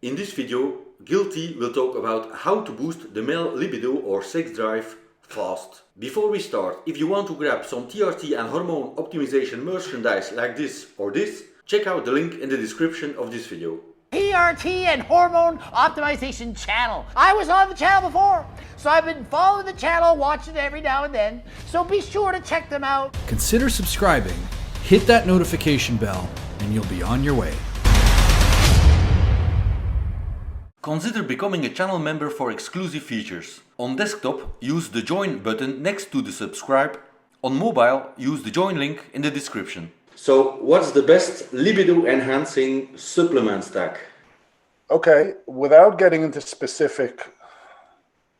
In this video, Gil T will talk about how to boost the male libido or sex drive fast. Before we start, if you want to grab some TRT and hormone optimization merchandise like this or this, check out the link in the description of this video. TRT and hormone optimization channel. I was on the channel before, so I've been following the channel, watching it every now and then, so be sure to check them out. Consider subscribing, hit that notification bell, and you'll be on your way. Consider becoming a channel member for exclusive features. On desktop, use the join button next to the subscribe. On mobile, use the join link in the description. So, what's the best libido enhancing supplement stack? Okay, without getting into specific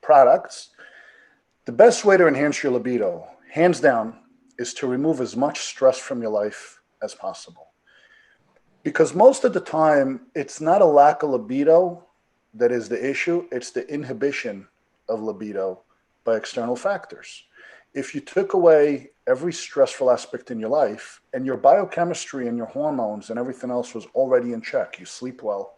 products, the best way to enhance your libido, hands down, is to remove as much stress from your life as possible. Because most of the time, it's not a lack of libido that is the issue, it's the inhibition of libido by external factors. If you took away every stressful aspect in your life and your biochemistry and your hormones and everything else was already in check, you sleep well,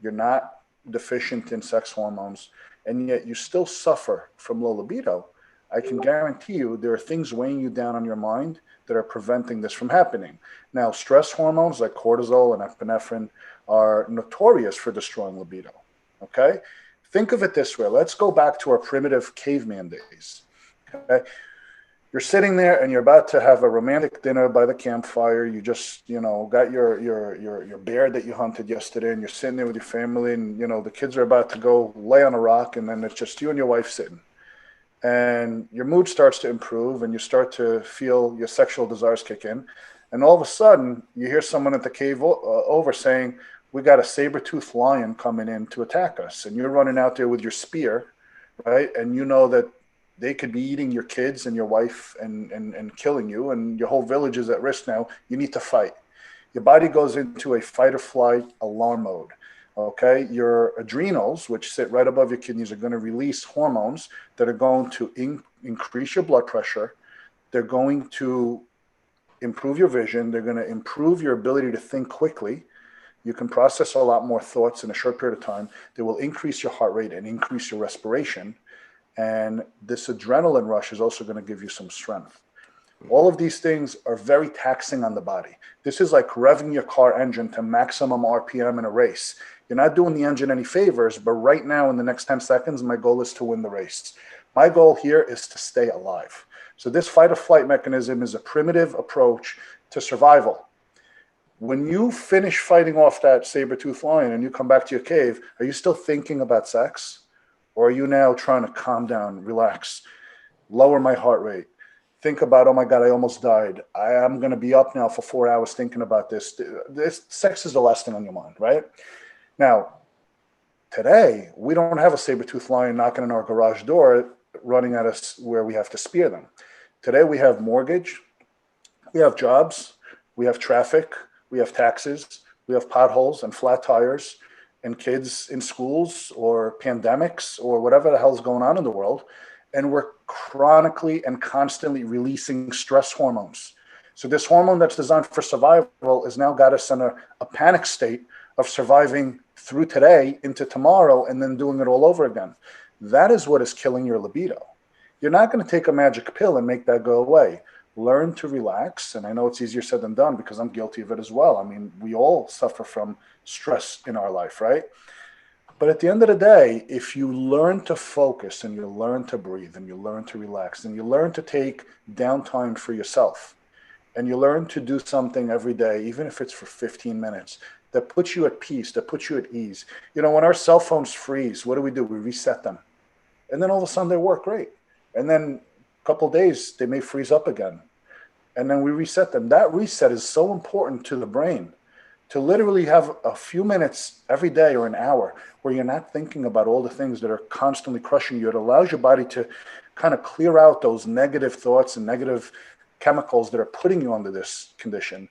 you're not deficient in sex hormones, and yet you still suffer from low libido, I can guarantee you there are things weighing you down on your mind that are preventing this from happening. Now, stress hormones like cortisol and epinephrine are notorious for destroying libido. Okay? Think of it this way. Let's go back to our primitive caveman days. Okay? You're sitting there and you're about to have a romantic dinner by the campfire. You just, got your bear that you hunted yesterday, and you're sitting there with your family, and, the kids are about to go lay on a rock, and then it's just you and your wife sitting. And your mood starts to improve, and you start to feel your sexual desires kick in. And all of a sudden, you hear someone at the cave over saying, "We got a saber-toothed lion coming in to attack us." And you're running out there with your spear, right? And you know that they could be eating your kids and your wife and killing you, and your whole village is at risk now. You need to fight. Your body goes into a fight or flight alarm mode. Okay, your adrenals, which sit right above your kidneys, are going to release hormones that are going to increase your blood pressure. They're going to improve your vision. They're going to improve your ability to think quickly. You can process a lot more thoughts in a short period of time. They will increase your heart rate and increase your respiration. And this adrenaline rush is also going to give you some strength. All of these things are very taxing on the body. This is like revving your car engine to maximum RPM in a race. You're not doing the engine any favors, but right now in the next 10 seconds, my goal is to win the race. My goal here is to stay alive. So this fight or flight mechanism is a primitive approach to survival. When you finish fighting off that saber-toothed lion and you come back to your cave, are you still thinking about sex? Or are you now trying to calm down, relax, lower my heart rate, think about, oh my God, I almost died. I am going to be up now for 4 hours thinking about this. Sex is the last thing on your mind, right? Now, today, we don't have a saber-toothed lion knocking on our garage door, running at us where we have to spear them. Today, we have mortgage, we have jobs, we have traffic, we have taxes, we have potholes and flat tires and kids in schools or pandemics or whatever the hell is going on in the world. And we're chronically and constantly releasing stress hormones. So this hormone that's designed for survival has now got us in a panic state of surviving through today into tomorrow and then doing it all over again. That is what is killing your libido. You're not going to take a magic pill and make that go away. Learn to relax. And I know it's easier said than done because I'm guilty of it as well. I mean, we all suffer from stress in our life, right? But at the end of the day, if you learn to focus and you learn to breathe and you learn to relax and you learn to take downtime for yourself and you learn to do something every day, even if it's for 15 minutes, that puts you at peace, that puts you at ease. When our cell phones freeze, what do? We reset them. And then all of a sudden they work great. And then a couple of days, they may freeze up again. And then we reset them. That reset is so important to the brain, to literally have a few minutes every day or an hour where you're not thinking about all the things that are constantly crushing you. It allows your body to kind of clear out those negative thoughts and negative chemicals that are putting you under this condition.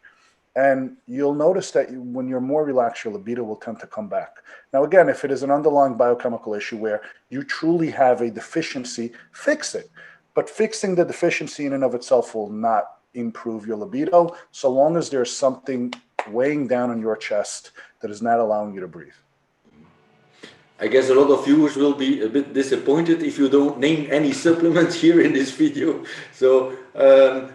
And you'll notice that when you're more relaxed, your libido will tend to come back. Now, again, if it is an underlying biochemical issue where you truly have a deficiency, fix it. But fixing the deficiency in and of itself will not improve your libido so long as there's something weighing down on your chest that is not allowing you to breathe. I guess a lot of viewers will be a bit disappointed if you don't name any supplement here in this video. So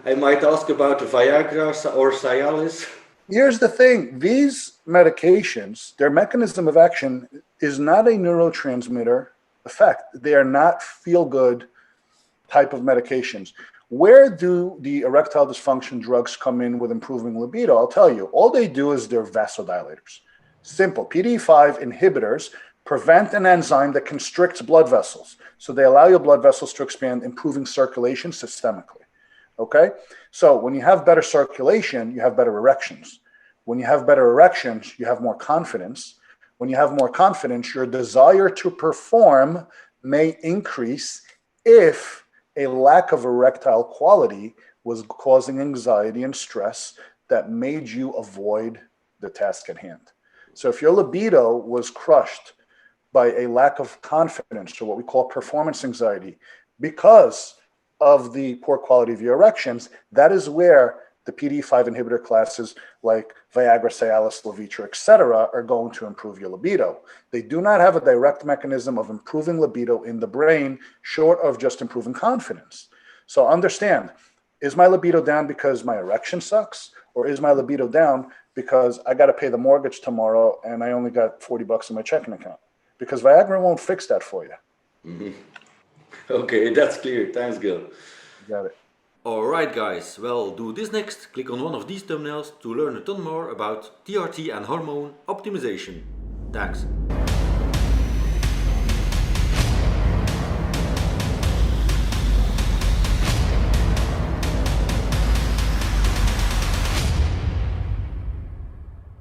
I might ask about the Viagra or Cialis. Here's the thing. These medications, their mechanism of action is not a neurotransmitter effect. They are not feel-good type of medications. Where do the erectile dysfunction drugs come in with improving libido? I'll tell you. All they do is they're vasodilators. Simple. PDE5 inhibitors prevent an enzyme that constricts blood vessels. So they allow your blood vessels to expand, improving circulation systemically. Okay? So when you have better circulation, you have better erections. When you have better erections, you have more confidence. When you have more confidence, your desire to perform may increase if a lack of erectile quality was causing anxiety and stress that made you avoid the task at hand. So if your libido was crushed by a lack of confidence, or what we call performance anxiety, because of the poor quality of your erections, that is where the PDE5 inhibitor classes like Viagra, Cialis, Levitra, etc., are going to improve your libido. They do not have a direct mechanism of improving libido in the brain, short of just improving confidence. So understand, is my libido down because my erection sucks? Or is my libido down because I got to pay the mortgage tomorrow and I only got $40 in my checking account? Because Viagra won't fix that for you. Mm-hmm. Okay, that's clear. Thanks, Gil. Got it. Alright guys, well, do this next. Click on one of these thumbnails to learn a ton more about TRT and hormone optimization. Thanks.